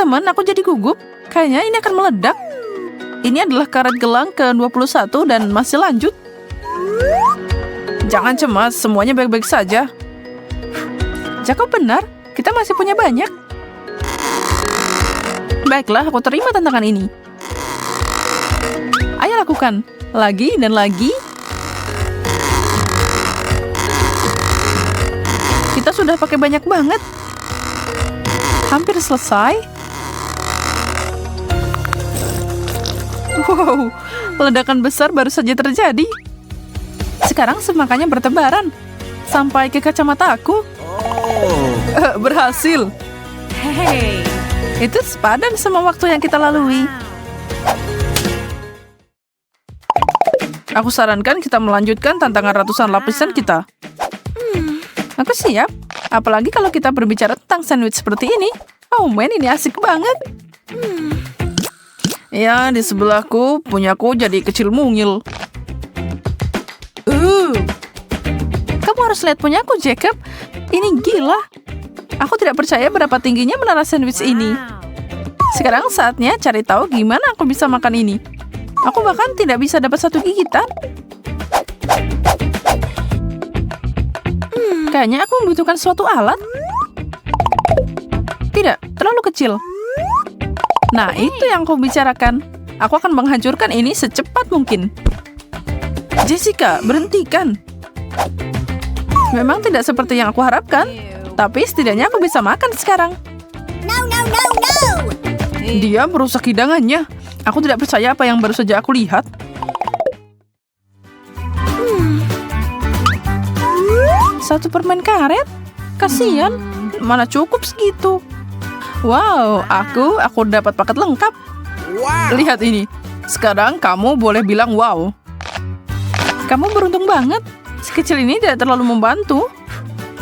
teman-teman, aku jadi gugup. Kayaknya ini akan meledak. Ini adalah karet gelang ke-21 dan masih lanjut. Jangan cemas, semuanya baik-baik saja. Jacob benar, kita masih punya banyak. Baiklah, aku terima tantangan ini. Ayo lakukan. Lagi dan lagi. Kita sudah pakai banyak banget. Hampir selesai. Wow, ledakan besar baru saja terjadi. Sekarang semakannya bertebaran. Sampai ke kacamata aku. Berhasil. Hey. Itu sepadan sama waktu yang kita lalui. Aku sarankan kita melanjutkan tantangan ratusan lapisan kita. Aku siap. Apalagi kalau kita berbicara tentang sandwich seperti ini. Oh man, ini asik banget. Ya, di sebelahku, punyaku jadi kecil mungil. Kamu harus lihat punyaku, Jacob. Ini gila. Aku tidak percaya berapa tingginya menara sandwich ini. Sekarang saatnya cari tahu gimana aku bisa makan ini. Aku bahkan tidak bisa dapat satu gigitan. Kayaknya aku membutuhkan suatu alat. Tidak, terlalu kecil. Nah, itu yang aku bicarakan. Aku akan menghancurkan ini secepat mungkin. Jessica, berhentikan. Memang tidak seperti yang aku harapkan. Tapi setidaknya aku bisa makan sekarang. No. Dia merusak hidangannya. Aku tidak percaya apa yang baru saja aku lihat. Satu permen karet? Kasian. Mana cukup segitu. Wow, aku dapat paket lengkap. Lihat ini. Sekarang kamu boleh bilang wow. Kamu beruntung banget. Sekecil ini tidak terlalu membantu.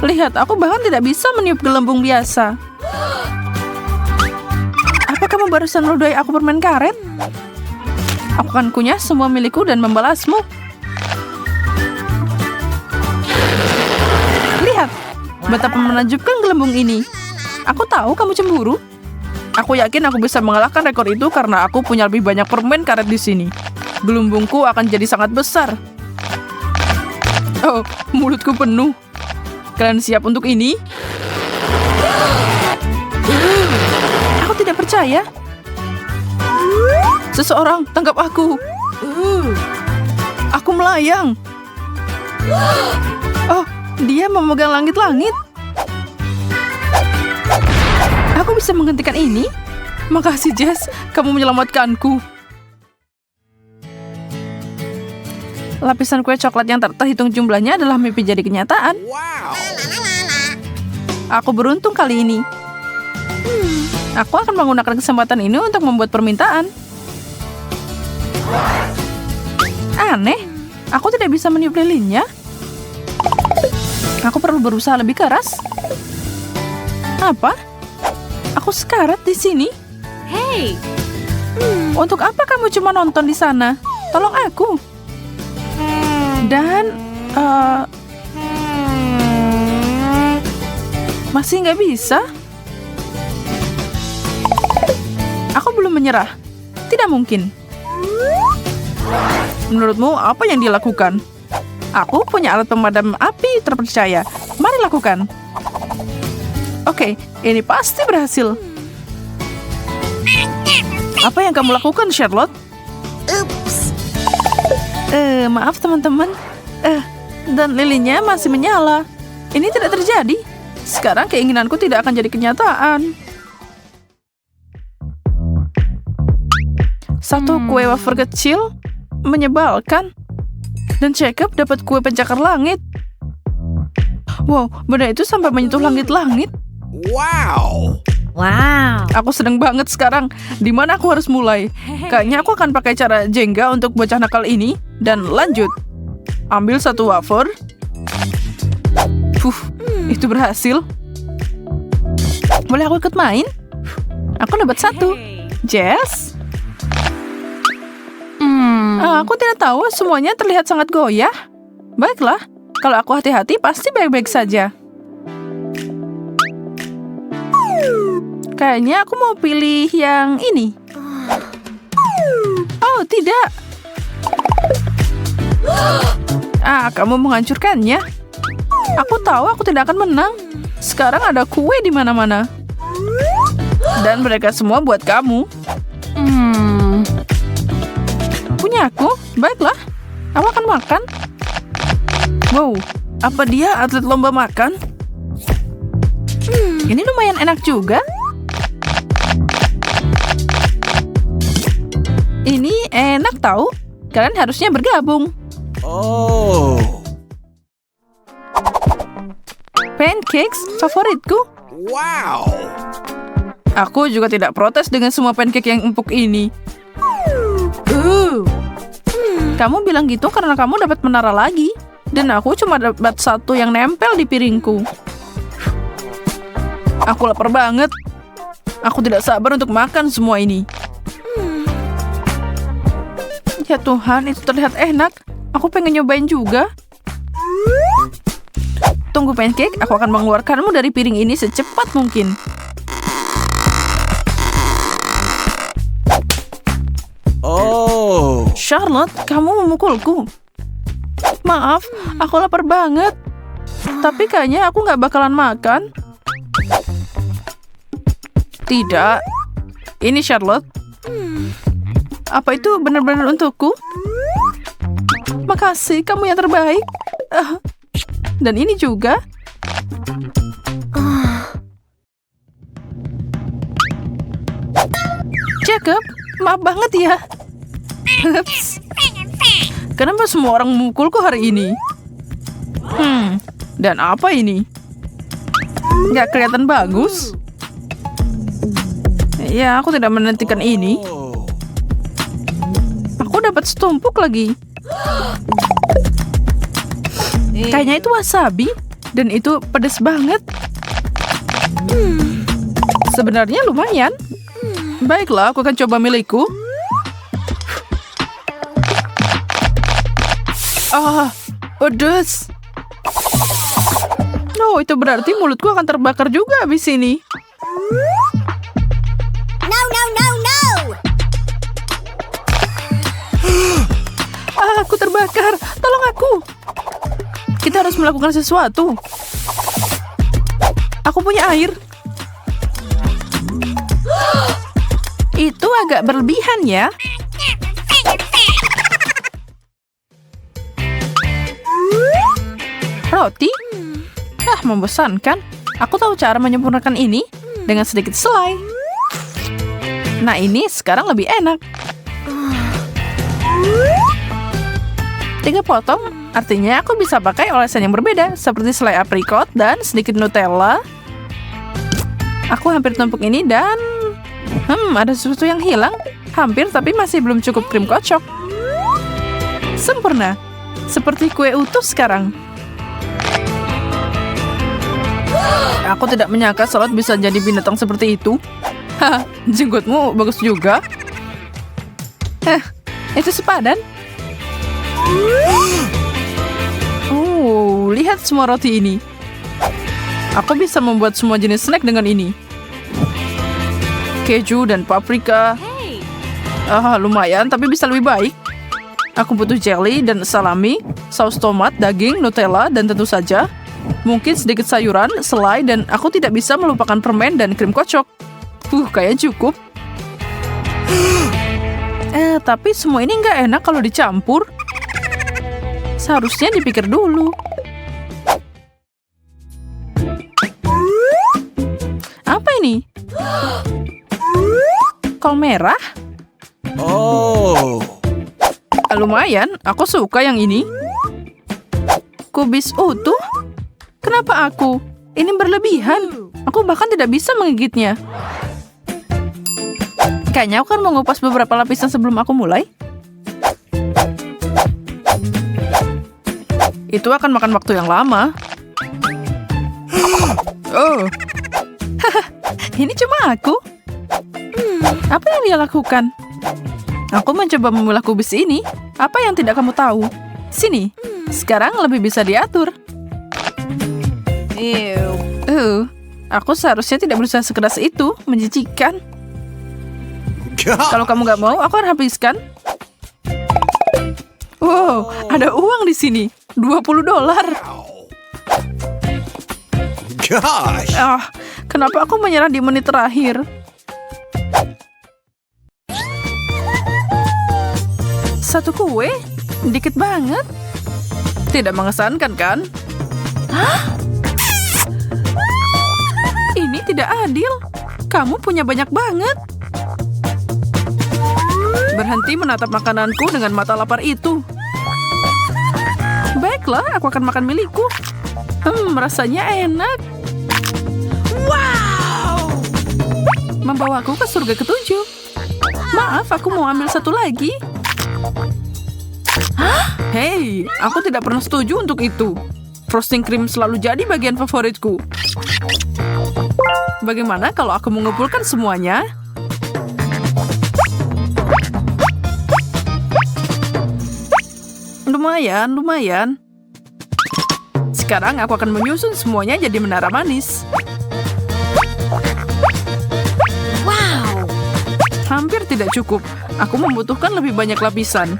Lihat, aku bahkan tidak bisa meniup gelembung biasa. Apa kamu barusan meludahi aku permen karet? Aku akan kunyah semua milikku dan membalasmu. Lihat, betapa menakjubkan gelembung ini. Aku tahu kamu cemburu. Aku yakin aku bisa mengalahkan rekor itu karena aku punya lebih banyak permen karet di sini. Gelembungku akan jadi sangat besar. Oh, mulutku penuh. Kalian siap untuk ini? Aku tidak percaya. Seseorang tangkap aku. Aku melayang. Oh, dia memegang langit-langit. Aku bisa menghentikan ini? Makasih, Jess. Kamu menyelamatkanku. Lapisan kue coklat yang terhitung jumlahnya adalah mimpi jadi kenyataan. Aku beruntung kali ini. Aku akan menggunakan kesempatan ini untuk membuat permintaan. Aneh, aku tidak bisa meniup lilinnya. Aku perlu berusaha lebih keras. Apa? Aku sekarat di sini. Hey. Untuk apa kamu cuma nonton di sana? Tolong aku. Dan masih nggak bisa. Aku belum menyerah. Tidak mungkin. Menurutmu apa yang dia lakukan? Aku punya alat pemadam api terpercaya. Mari lakukan. Oke, ini pasti berhasil. Apa yang kamu lakukan, Charlotte? Maaf teman-teman. Dan lilinnya masih menyala. Ini tidak terjadi. Sekarang keinginanku tidak akan jadi kenyataan. Satu kue wafer kecil menyebalkan. Dan Jacob dapat kue pencakar langit. Wow, benda itu sampai menyentuh langit-langit. Wow. Aku sedang banget sekarang. Di mana aku harus mulai? Kayaknya aku akan pakai cara Jenga untuk bocah nakal ini. Dan lanjut. Ambil satu wafer. Itu berhasil. Boleh aku ikut main? Aku dapat satu. Jess? Aku tidak tahu, semuanya terlihat sangat goyah. Baiklah, kalau aku hati-hati pasti baik-baik saja. Kayaknya aku mau pilih yang ini. Oh, tidak. Kamu menghancurkannya. Aku tahu aku tidak akan menang. Sekarang ada kue di mana-mana. Dan mereka semua buat kamu. Punya aku? Baiklah. Aku akan makan. Wow, apa dia atlet lomba makan? Ini lumayan enak juga. Ini enak tahu. Kalian harusnya bergabung. Oh. Pancakes favoritku. Wow. Aku juga tidak protes dengan semua pancake yang empuk ini. Kamu bilang gitu karena kamu dapat menara lagi. Dan aku cuma dapat satu yang nempel di piringku. Aku lapar banget. Aku tidak sabar untuk makan semua ini. Ya Tuhan, itu terlihat enak. Aku pengen nyobain juga. Tunggu pancake, aku akan mengeluarkanmu dari piring ini secepat mungkin. Oh. Charlotte, kamu memukulku. Maaf, aku lapar banget. Tapi kayaknya aku nggak bakalan makan. Tidak. Ini Charlotte. Apa itu benar-benar untukku? Makasih, kamu yang terbaik. Dan ini juga. Jacob, maaf banget ya. Ups. Kenapa semua orang memukulku hari ini? Dan apa ini? Nggak kelihatan bagus. Ya, aku tidak menantikan ini. Aku dapat setumpuk lagi. Kayaknya itu wasabi. Dan itu pedas banget. Sebenarnya lumayan. Baiklah, aku akan coba milikku. Pedas. No, itu berarti mulutku akan terbakar juga habis ini. No, no, no, no! Aku terbakar. Tolong aku. Kita harus melakukan sesuatu. Aku punya air. Itu agak berlebihan ya. Roti? Membosankan. Aku tahu cara menyempurnakan ini dengan sedikit selai. Nah, ini sekarang lebih enak. 3 potong, artinya aku bisa pakai olesan yang berbeda, seperti selai aprikot dan sedikit Nutella. Aku hampir tumpuk ini dan... ada sesuatu yang hilang. Hampir, tapi masih belum cukup krim kocok. Sempurna. Seperti kue utuh sekarang. Aku tidak menyangka Charlotte bisa jadi binatang seperti itu. Jenggotmu bagus juga. Itu sepadan. Lihat semua roti ini. Aku bisa membuat semua jenis snack dengan ini. Keju dan paprika. Lumayan, tapi bisa lebih baik. Aku butuh jelly dan salami, saus tomat, daging, Nutella, dan tentu saja mungkin sedikit sayuran, selai, dan aku tidak bisa melupakan permen dan krim kocok. Kayaknya cukup. Tapi semua ini nggak enak kalau dicampur. Seharusnya dipikir dulu. Apa ini? Kol merah? Oh. Lumayan, aku suka yang ini. Kubis utuh? Kenapa aku? Ini berlebihan. Aku bahkan tidak bisa menggigitnya. Kayaknya aku akan mengupas beberapa lapisan sebelum aku mulai. Itu akan makan waktu yang lama. Ini cuma aku. Apa yang dia lakukan? Aku mencoba memilah kubis ini. Apa yang tidak kamu tahu? Sini. Sekarang lebih bisa diatur. Aku seharusnya tidak berusaha sekeras itu, menjijikan. Kalau kamu nggak mau, aku akan habiskan. Wow, ada uang di sini. $20. Gosh. Kenapa aku menyerah di menit terakhir? Satu kue? Dikit banget. Tidak mengesankan, kan? Hah? Ini tidak adil. Kamu punya banyak banget. Berhenti menatap makananku dengan mata lapar itu. Baiklah, aku akan makan milikku. Rasanya enak. Wow! Membawaku ke surga ketujuh. Maaf, aku mau ambil satu lagi. Hah? Hei, aku tidak pernah setuju untuk itu. Frosting cream selalu jadi bagian favoritku. Bagaimana kalau aku mengumpulkan semuanya? Lumayan, lumayan. Sekarang aku akan menyusun semuanya jadi menara manis. Wow! Hampir tidak cukup. Aku membutuhkan lebih banyak lapisan.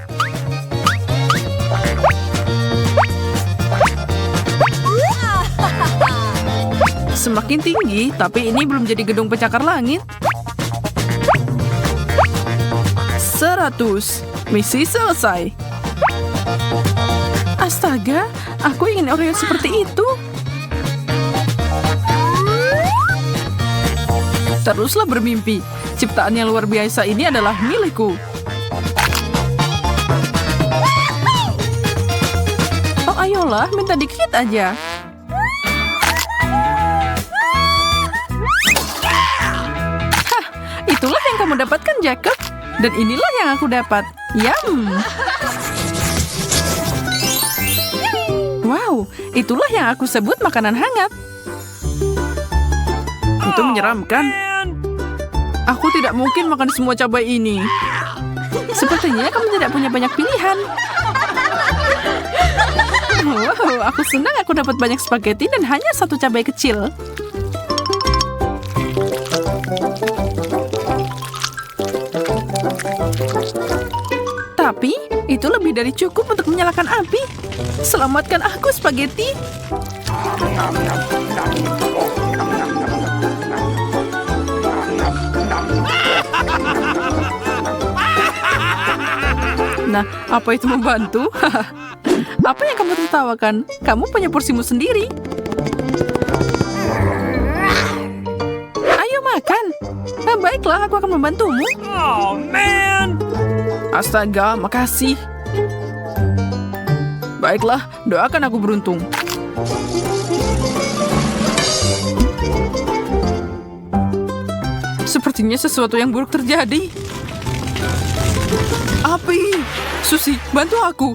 Semakin tinggi, tapi ini belum jadi gedung pencakar langit. 100. Misi selesai. Astaga, aku ingin Oreo seperti itu. Teruslah bermimpi. Ciptaan yang luar biasa ini adalah milikku. Oh, ayolah, minta dikit aja. Hah, itulah yang kamu dapatkan, Jacob. Dan inilah yang aku dapat. Yum. Wow, itulah yang aku sebut makanan hangat. Itu menyeramkan. Aku tidak mungkin makan semua cabai ini. Sepertinya kamu tidak punya banyak pilihan. Wow, aku senang aku dapat banyak spaghetti dan hanya satu cabai kecil. Tapi, itu lebih dari cukup untuk menyalakan api. Selamatkan aku, spaghetti. Nah, apa itu membantu? Apa yang kamu tertawakan? Kamu punya porsimu sendiri. Ayo makan. Nah, baiklah, aku akan membantumu. Oh, man. Astaga, makasih. Baiklah, doakan aku beruntung. Sepertinya sesuatu yang buruk terjadi. Api! Susi, bantu aku.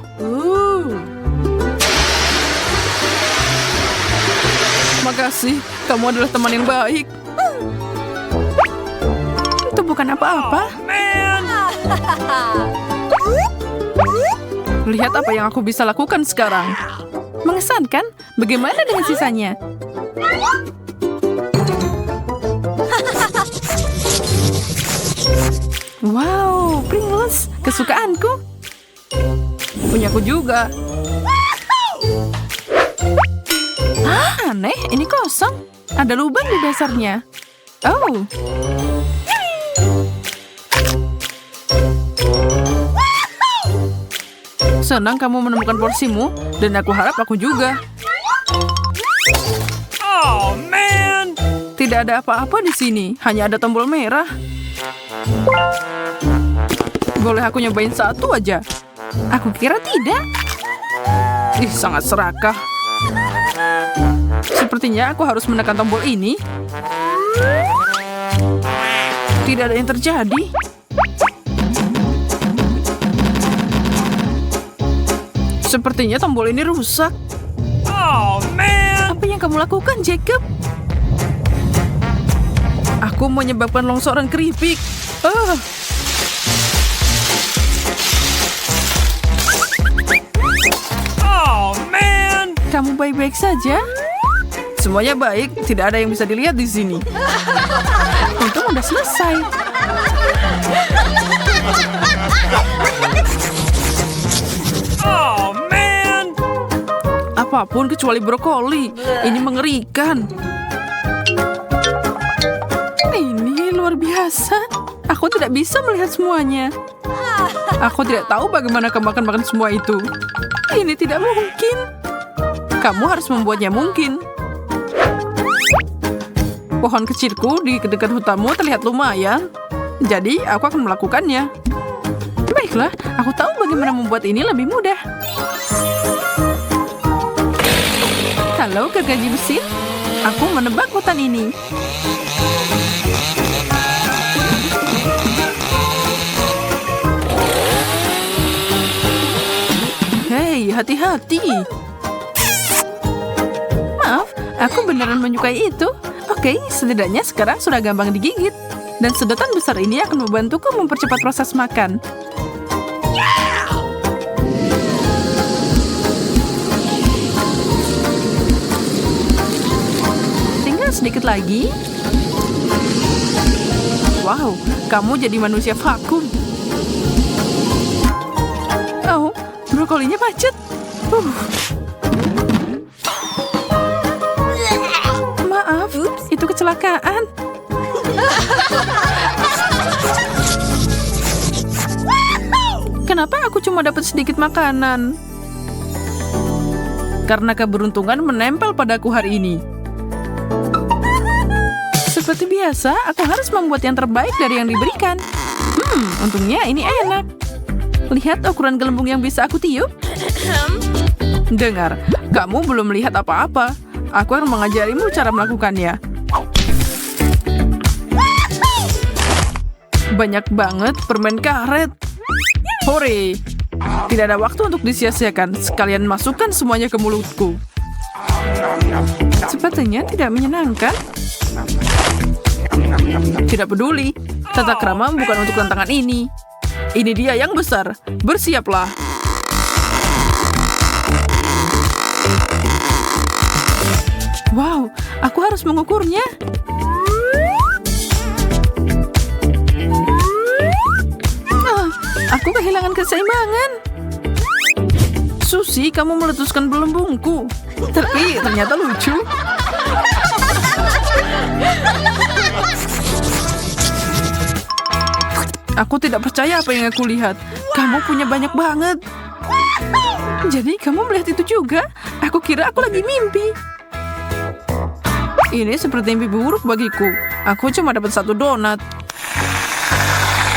Makasih, kamu adalah teman yang baik. Itu bukan apa-apa. Lihat apa yang aku bisa lakukan sekarang. Mengesankan? Bagaimana dengan sisanya? Wow, Pringles, kesukaanku. Punyaku juga. Aneh, ini kosong. Ada lubang di dasarnya. Oh. Senang kamu menemukan porsimu, dan aku harap aku juga. Oh, man. Tidak ada apa-apa di sini, hanya ada tombol merah. Boleh aku nyobain satu aja? Aku kira tidak. Ih, sangat serakah. Sepertinya aku harus menekan tombol ini. Tidak ada yang terjadi. Sepertinya tombol ini rusak. Oh, man. Apa yang kamu lakukan, Jacob? Aku menyebabkan longsoran keripik. Oh, man. Kamu baik-baik saja? Semuanya baik, tidak ada yang bisa dilihat di sini. Untung udah selesai. Oh, man! Apapun kecuali brokoli. Ini mengerikan. Ini luar biasa. Aku tidak bisa melihat semuanya. Aku tidak tahu bagaimana kamu akan makan semua itu. Ini tidak mungkin. Kamu harus membuatnya mungkin. Pohon kecilku di dekat hutanmu terlihat lumayan. Jadi, aku akan melakukannya. Baiklah, aku tahu bagaimana membuat ini lebih mudah. Halo, gergaji mesin. Aku menebak hutan ini. Hei, hati-hati. Maaf, aku beneran menyukai itu. Oke, setidaknya sekarang sudah gampang digigit. Dan sedotan besar ini akan membantuku mempercepat proses makan. Tinggal sedikit lagi. Wow, kamu jadi manusia vakum. Oh, brokolinya macet. Maaf, itu kecelakaan. Kenapa aku cuma dapat sedikit makanan? Karena keberuntungan menempel padaku hari ini. Seperti biasa, aku harus membuat yang terbaik dari yang diberikan. Untungnya ini enak. Lihat ukuran gelembung yang bisa aku tiup. Dengar, kamu belum melihat apa-apa. Aku akan mengajarimu cara melakukannya. Banyak banget permen karet. Hore! Tidak ada waktu untuk disia-siakan. Sekalian masukkan semuanya ke mulutku. Sepertinya tidak menyenangkan. Tidak peduli. Tata krama bukan untuk tantangan ini. Ini dia yang besar. Bersiaplah. Wow, aku harus mengukurnya. Aku kehilangan keseimbangan. Susi, kamu meletuskan belembungku. Tapi ternyata lucu. Aku tidak percaya apa yang aku lihat. Kamu punya banyak banget. Jadi kamu melihat itu juga? Aku kira aku lagi mimpi. Ini seperti mimpi buruk bagiku. Aku cuma dapat 1 donat.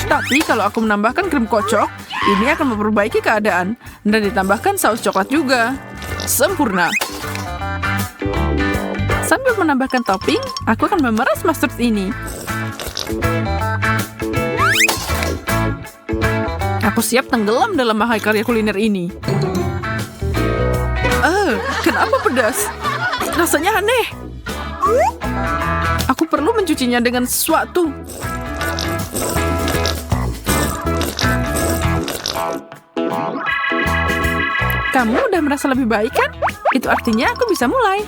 Tapi kalau aku menambahkan krim kocok, ini akan memperbaiki keadaan. Dan ditambahkan saus coklat juga. Sempurna. Sambil menambahkan topping, aku akan memeras mustard ini. Aku siap tenggelam dalam mahakarya kuliner ini. Kenapa pedas? Rasanya aneh. Aku perlu mencucinya dengan sesuatu. Kamu udah merasa lebih baik kan? Itu artinya aku bisa mulai.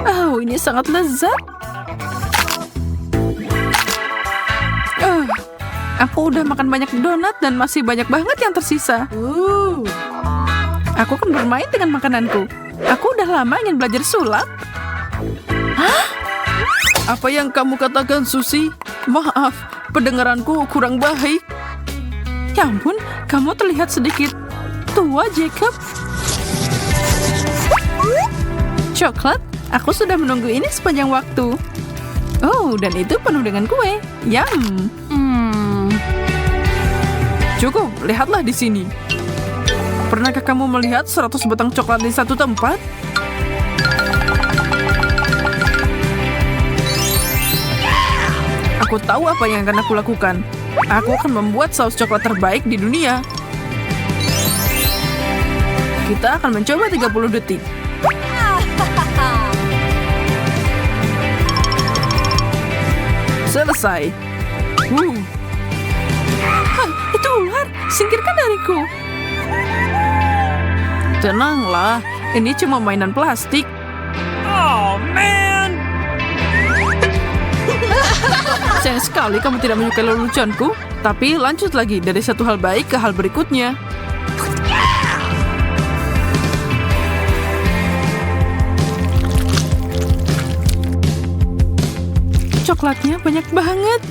Oh, ini sangat lezat. Aku udah makan banyak donat dan masih banyak banget yang tersisa. Aku akan bermain dengan makananku. Aku udah lama ingin belajar sulap. Hah? Apa yang kamu katakan, Susi? Maaf, pendengaranku kurang baik. Ya ampun, kamu terlihat sedikit tua, Jacob. Coklat, aku sudah menunggu ini sepanjang waktu. Oh, dan itu penuh dengan kue. Yum. Cukup, lihatlah di sini. Pernahkah kamu melihat 100 batang coklat di satu tempat? Aku tahu apa yang akan aku lakukan. Aku akan membuat saus coklat terbaik di dunia. Kita akan mencoba 30 detik. Selesai. Hah, itu ular. Singkirkan dariku. Tenanglah, ini cuma mainan plastik. Oh, man! Sayang sekali kamu tidak menyukai leluconku. Tapi lanjut lagi dari satu hal baik ke hal berikutnya. Coklatnya banyak banget.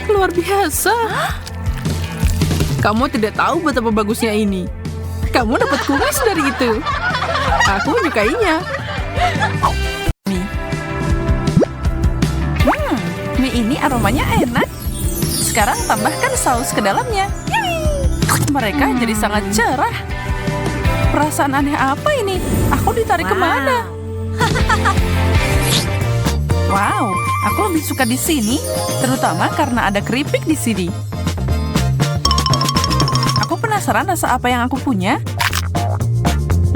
Luar biasa. Kamu tidak tahu betapa bagusnya ini. Kamu dapat kumis dari itu. Aku menyukainya. Mie ini aromanya enak. Sekarang tambahkan saus ke dalamnya. Mereka jadi sangat cerah. Perasaan aneh apa ini? Aku ditarik kemana? Wow, aku lebih suka di sini, terutama karena ada keripik di sini. Aku penasaran rasa apa yang aku punya.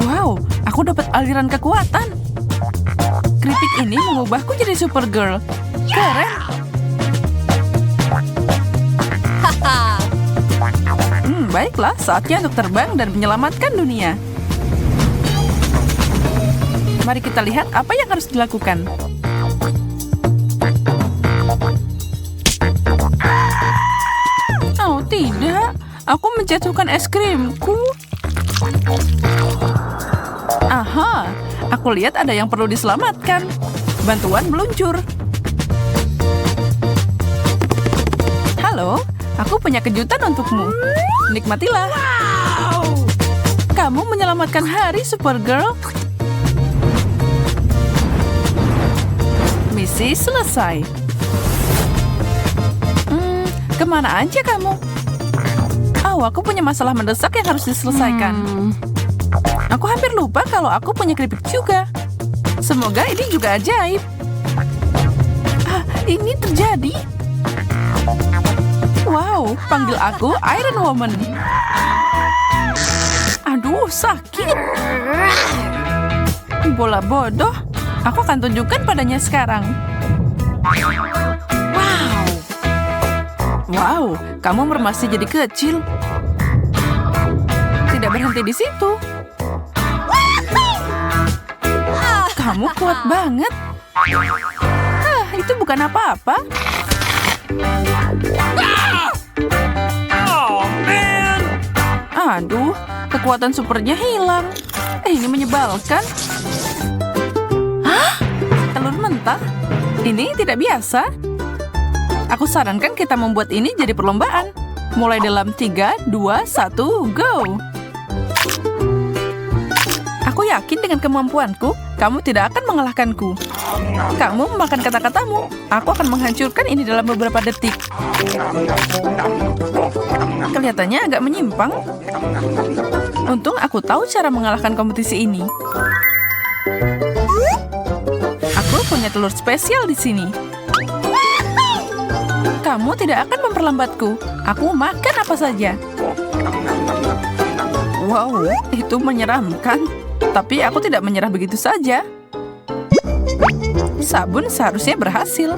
Wow, aku dapat aliran kekuatan. Keripik ini mengubahku jadi Supergirl. Keren. Baiklah, saatnya untuk terbang dan menyelamatkan dunia. Mari kita lihat apa yang harus dilakukan. Oh tidak, aku menjatuhkan es krimku. Aha, aku lihat ada yang perlu diselamatkan. Bantuan meluncur. Halo, aku punya kejutan untukmu. Nikmatilah. Kamu menyelamatkan hari, Supergirl. Misi selesai. Kemana aja kamu? Oh, aku punya masalah mendesak yang harus diselesaikan. Aku hampir lupa kalau aku punya keripik juga. Semoga ini juga ajaib. Ini terjadi. Wow, panggil aku Iron Woman. Aduh, sakit. Bola bodoh. Aku akan tunjukkan padanya sekarang. Wow, kamu masih jadi kecil. Tidak berhenti di situ. Kamu kuat banget. Itu bukan apa-apa. Oh, man! Aduh, kekuatan supernya hilang. Ini menyebalkan. Telur mentah? Ini tidak biasa. Aku sarankan kita membuat ini jadi perlombaan. Mulai dalam 3, 2, 1, go! Aku yakin dengan kemampuanku, kamu tidak akan mengalahkanku. Kamu memakan kata-katamu. Aku akan menghancurkan ini dalam beberapa detik. Kelihatannya agak menyimpang. Untung aku tahu cara mengalahkan kompetisi ini. Aku punya telur spesial di sini. Kamu tidak akan memperlambatku. Aku makan apa saja. Wow, itu menyeramkan. Tapi aku tidak menyerah begitu saja. Sabun seharusnya berhasil.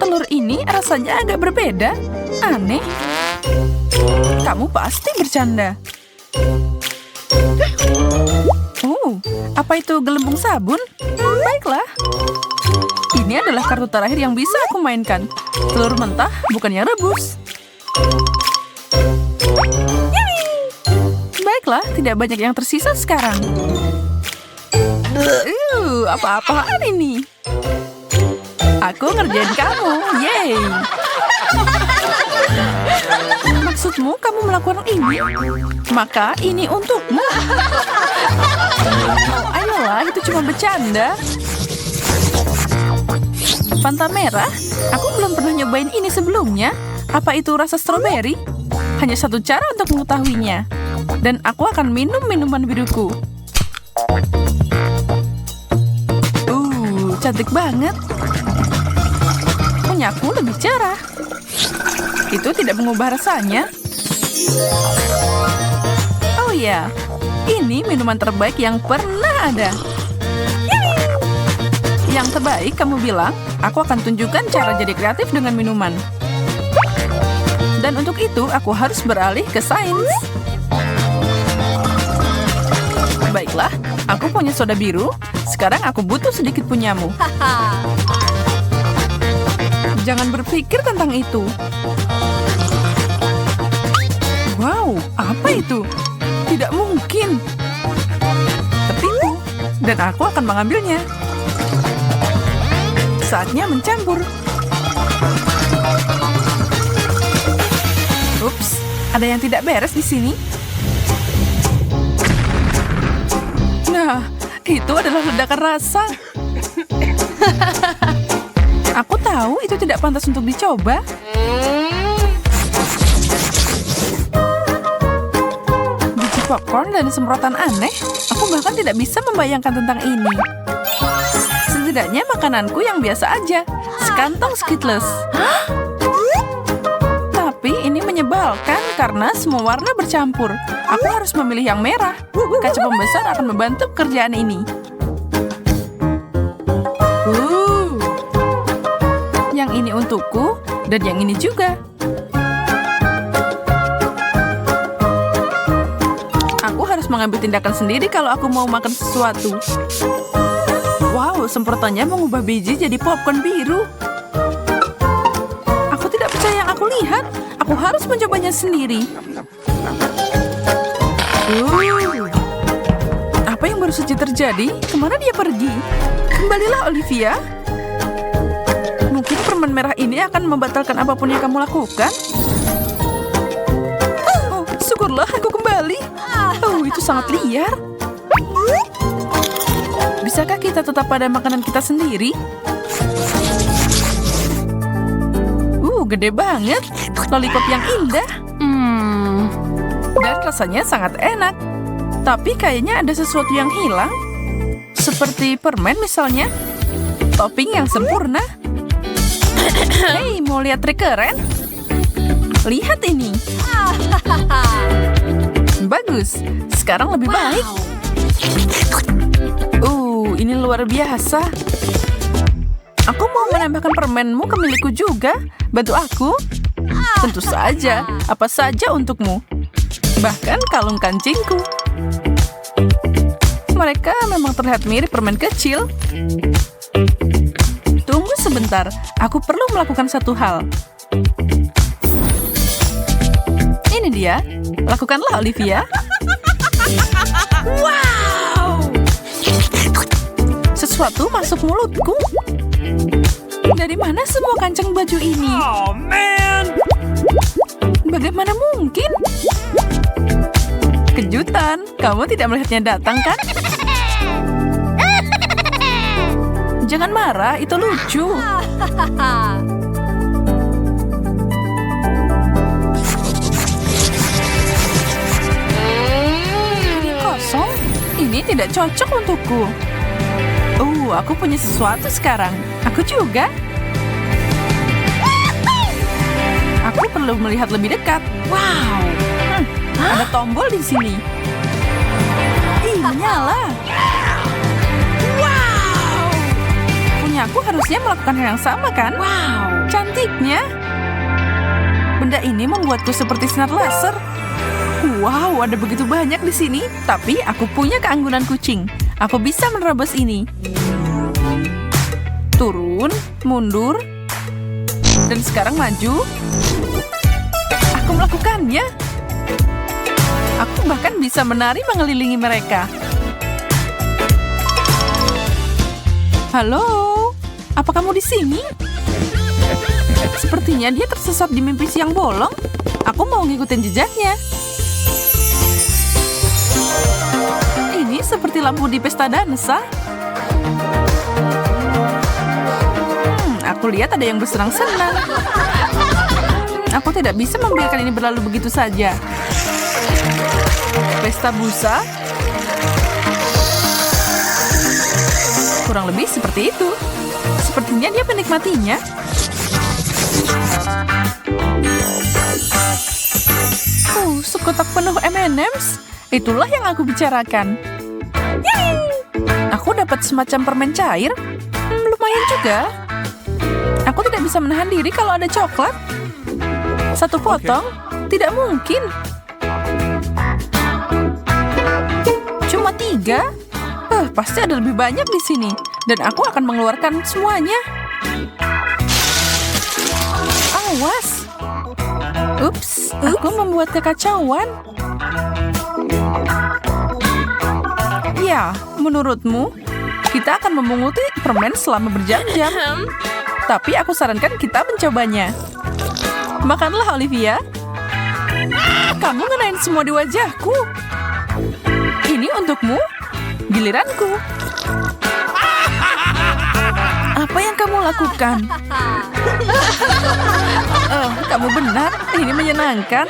Telur ini rasanya agak berbeda. Aneh. Kamu pasti bercanda. Apa itu gelembung sabun? Baiklah. Ini adalah kartu terakhir yang bisa aku mainkan. Telur mentah, bukan yang rebus. Baiklah, tidak banyak yang tersisa sekarang. Apa-apaan ini? Aku ngerjain kamu, yeay! Maksudmu kamu melakukan ini? Maka ini untukmu. Ayolah, itu cuma bercanda. Fanta merah? Aku belum pernah nyobain ini sebelumnya. Apa itu rasa stroberi? Hanya satu cara untuk mengetahuinya. Dan aku akan minum minuman biruku. Cantik banget. Punyaku lebih cerah. Itu tidak mengubah rasanya. Oh ya, ini minuman terbaik yang pernah ada. Yang terbaik kamu bilang, aku akan tunjukkan cara jadi kreatif dengan minuman. Dan untuk itu, aku harus beralih ke sains. Baiklah, aku punya soda biru. Sekarang aku butuh sedikit punyamu. Jangan berpikir tentang itu. Wow, apa itu? Tidak mungkin. Tertipu, dan aku akan mengambilnya. Saatnya mencampur. Ups, ada yang tidak beres di sini. Nah, itu adalah ledakan rasa. Aku tahu itu tidak pantas untuk dicoba. Biji popcorn dan semprotan aneh. Aku bahkan tidak bisa membayangkan tentang ini. Setidaknya makananku yang biasa aja. Sekantong Skittles. Tapi ini menyebalkan karena semua warna bercampur. Aku harus memilih yang merah. Kaca pembesar akan membantu pekerjaan ini. Yang ini untukku, dan yang ini juga. Aku harus mengambil tindakan sendiri kalau aku mau makan sesuatu. Wow, semprotannya mengubah biji jadi popcorn biru. Aku tidak percaya yang aku lihat. Aku harus mencobanya sendiri. Apa yang baru saja terjadi? Kemana dia pergi? Kembalilah, Olivia. Mungkin permen merah ini akan membatalkan apapun yang kamu lakukan. Oh, syukurlah aku kembali. Oh, itu sangat liar. Bisakah kita tetap pada makanan kita sendiri? Gede banget. Lollipop yang indah. Dan rasanya sangat enak. Tapi kayaknya ada sesuatu yang hilang. Seperti permen misalnya. Topping yang sempurna. Hei, mau lihat trik keren? Lihat ini. Bagus. Sekarang lebih baik. Ini luar biasa. Aku mau menambahkan permenmu ke milikku juga. Bantu aku? Tentu saja. Apa saja untukmu. Bahkan kalung kancingku. Mereka memang terlihat mirip permen kecil. Tunggu sebentar. Aku perlu melakukan satu hal. Ini dia. Lakukanlah, Olivia. Wow! Sesuatu masuk mulutku. Dari mana semua kancing baju ini? Oh, man! Bagaimana mungkin? Kejutan, kamu tidak melihatnya datang, kan? Jangan marah, itu lucu. Ini kosong. Ini tidak cocok untukku. Aku punya sesuatu sekarang. Aku juga. Aku perlu melihat lebih dekat. Wow. Ada tombol di sini. Menyala. Wow. Punya aku harusnya melakukan hal yang sama, kan? Wow. Cantiknya. Benda ini membuatku seperti sinar laser. Wow, ada begitu banyak di sini. Tapi aku punya keanggunan kucing. Aku bisa menerobos ini. Turun, mundur, dan sekarang maju. Aku melakukannya. Aku bahkan bisa menari mengelilingi mereka. Halo, apa kamu di sini? Sepertinya dia tersesat di mimpi siang bolong. Aku mau ngikutin jejaknya. Ini seperti lampu di pesta dansa. Aku lihat ada yang bersenang-senang. Aku tidak bisa membiarkan ini berlalu begitu saja. Pesta busa. Kurang lebih seperti itu. Sepertinya dia menikmatinya. Sekotak penuh M&M's. Itulah yang aku bicarakan. Aku dapat semacam permen cair. Lumayan juga. Aku tidak bisa menahan diri kalau ada coklat. Satu potong? Tidak mungkin. Cuma 3? Pasti ada lebih banyak di sini. Dan aku akan mengeluarkan semuanya. Awas. Ups, aku membuat kekacauan. Ya, menurutmu, kita akan memunguti permen selama berjam-jam. Tapi aku sarankan kita mencobanya. Makanlah, Olivia. Kamu ngenain semua di wajahku. Ini untukmu. Giliranku. Apa yang kamu lakukan? Kamu benar. Ini menyenangkan.